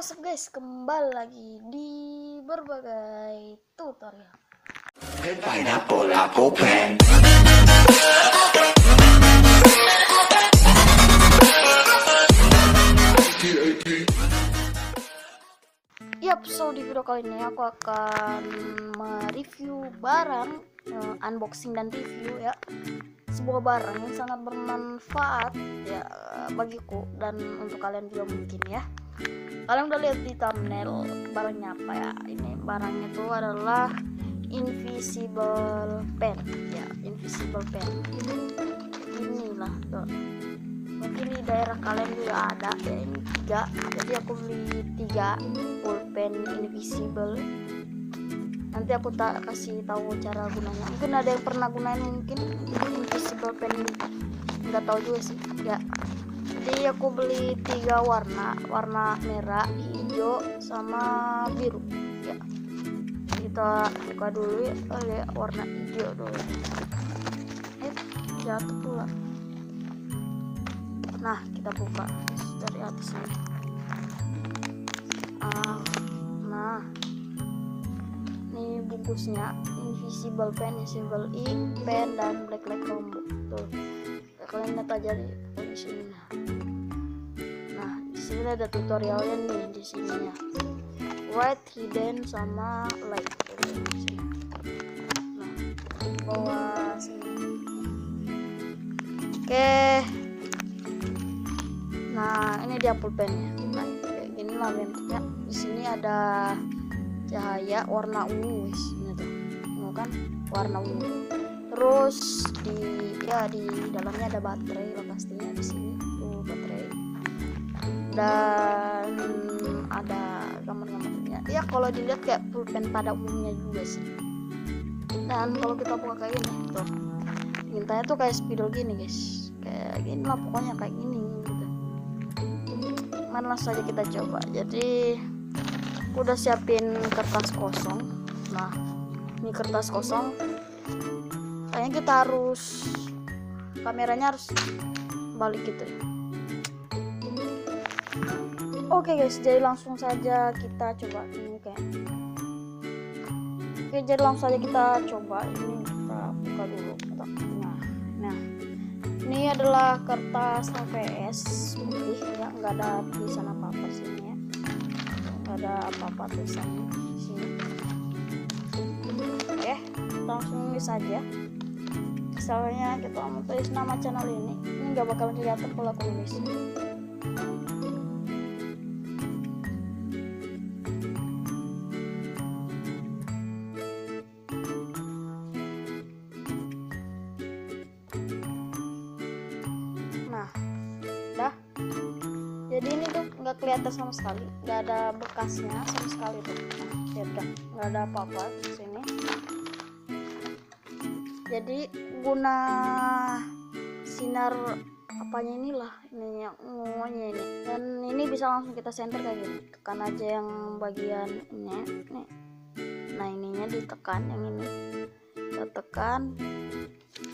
what's up guys, kembali lagi di berbagai tutorial. Pineapple apple pen. Yap, so di video kali ini aku akan mereview barang, unboxing dan review ya, sebuah barang yang sangat bermanfaat ya bagiku dan untuk kalian juga mungkin ya. Kalian udah lihat di thumbnail barangnya apa ya? Ini barangnya itu adalah invisible pen ya, invisible pen. Inilah tuh. Mungkin di daerah kalian juga ada ya, ini 3. Jadi aku beli 3 pulpen invisible. Nanti aku kasih tahu cara gunanya. Mungkin ada yang pernah gunain mungkin invisible pen ini. Nggak tahu juga sih ya. Jadi aku beli 3 warna merah, hijau, sama biru ya. Kita buka dulu ya, lihat warna hijau dulu. Jatuh pula. Nah, kita buka dari atas ini. Nah, ini bungkusnya invisible pen, invisible ink, pen, dan black combo. Tuh, kalian lihat aja di sini. Nah, di sini ada tutorialnya nih di sini ya. White, hidden, sama light. Nah, di bawah sini. Oke. Nah, ini dia pulpennya. Nah, kayak gini lah bentuknya. Di sini ada cahaya warna ungu, ini tuh. Ungu kan, warna ungu. Terus di dalamnya ada baterai lah pastinya di sini. Tuh baterai. Dan ada gambar-gambarnya. Ya kalau dilihat kayak pulpen pada umumnya juga sih. Dan kalau kita buka kayak gini tuh. Tintanya tuh kayak spidol gini, guys. Kayak gini lah pokoknya kayak gini. Mana saja kita coba. Jadi aku udah siapin kertas kosong. Nah, ini kertas kosong. Kayaknya kita harus kameranya harus balik gitu ya. Oke guys, jadi langsung saja kita coba ini kayak. Oke, jadi langsung saja kita coba ini, kita buka dulu. Nah. Ini adalah kertas HVS putih ya, nggak ada tulisan apa-apa sini ya, nggak ada apa-apa tulisannya di sini. Oke, langsung nulis saja. Misalnya kita mau tulis nama channel ini nggak bakal kelihatan kalau aku nulis. Jadi ini tuh nggak kelihatan sama sekali, nggak ada bekasnya sama sekali tuh. Ya udah, nggak ada apa-apa di sini. Jadi guna sinar apanya inilah ini yang ungunya ini. Dan ini bisa langsung kita center kayak gini. Tekan aja yang bagian ini nih. Nah ininya ditekan, yang ini kita tekan,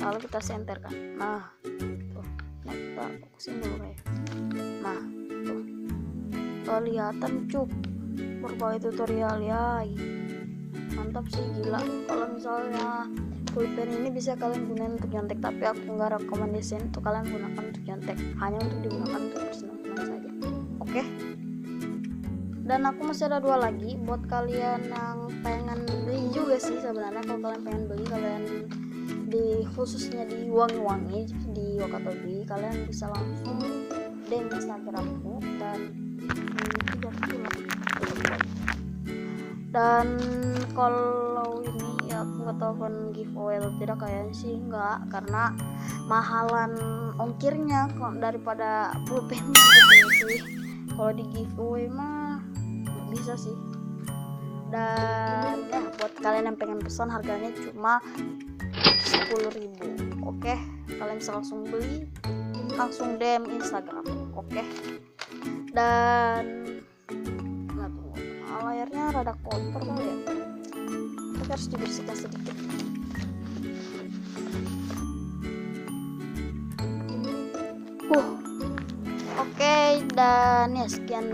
lalu kita center kan. Nah tuh, nah kita fokusin dulu kayak. Nah kelihatan cuk, berbagai tutorial ya, mantap sih, gila. Kalau misalnya pulpen ini bisa kalian gunain untuk nyontek, tapi aku nggak rekomendasiin untuk kalian gunakan untuk nyontek, hanya untuk digunakan untuk bersenang-senang saja. Oke. Dan aku masih ada 2 lagi buat kalian yang pengen beli juga sih sebenarnya. Kalau kalian pengen beli, kalian khususnya di wangi-wangi di Wakatobi, kalian bisa langsung DM Instagramku dan kalau ini ya aku nggak tahu kan giveaway atau tidak, kayaknya sih enggak, karena mahalan ongkirnya kok daripada pulpennya gitu sih. Kalau di giveaway mah bisa sih. Dan ya buat kalian yang pengen pesan, harganya cuma 10.000. Oke, kalian bisa langsung beli, langsung DM Instagram. Oke. Dan layarnya rada kotor kali ya, tapi harus dibersihkan sedikit. Oke, dan ya sekian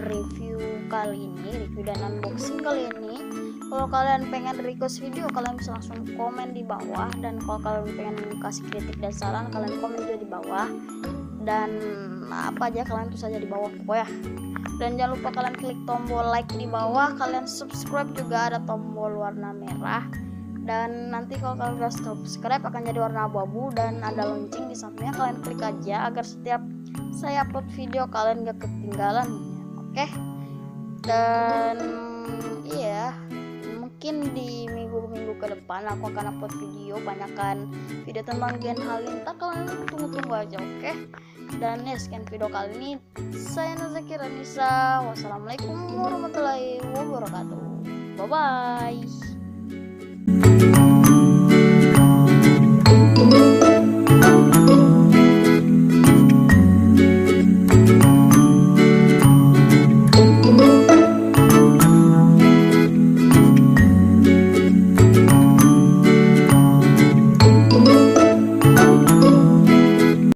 review kali ini, review dan unboxing kali ini. Kalau kalian pengen request video, kalian bisa langsung komen di bawah. Dan kalau kalian pengen kasih kritik dan saran, kalian komen juga di bawah. Dan apa aja kalian tulis saja di bawah pokoknya. Dan jangan lupa kalian klik tombol like di bawah. Kalian subscribe juga, ada tombol warna merah. Dan nanti kalau kalian udah subscribe akan jadi warna abu-abu dan ada lonceng di sampingnya. Kalian klik aja agar setiap saya upload video kalian gak ketinggalan. Oke? Dan iya, mungkin di minggu-minggu ke depan aku akan upload video, banyakkan video tentang Gen Halinta. Kalian tunggu-tunggu aja, oke? Dan ya, sekian video kali ini. Saya Nazakir Anissa. Wassalamualaikum warahmatullahi wabarakatuh. Bye bye.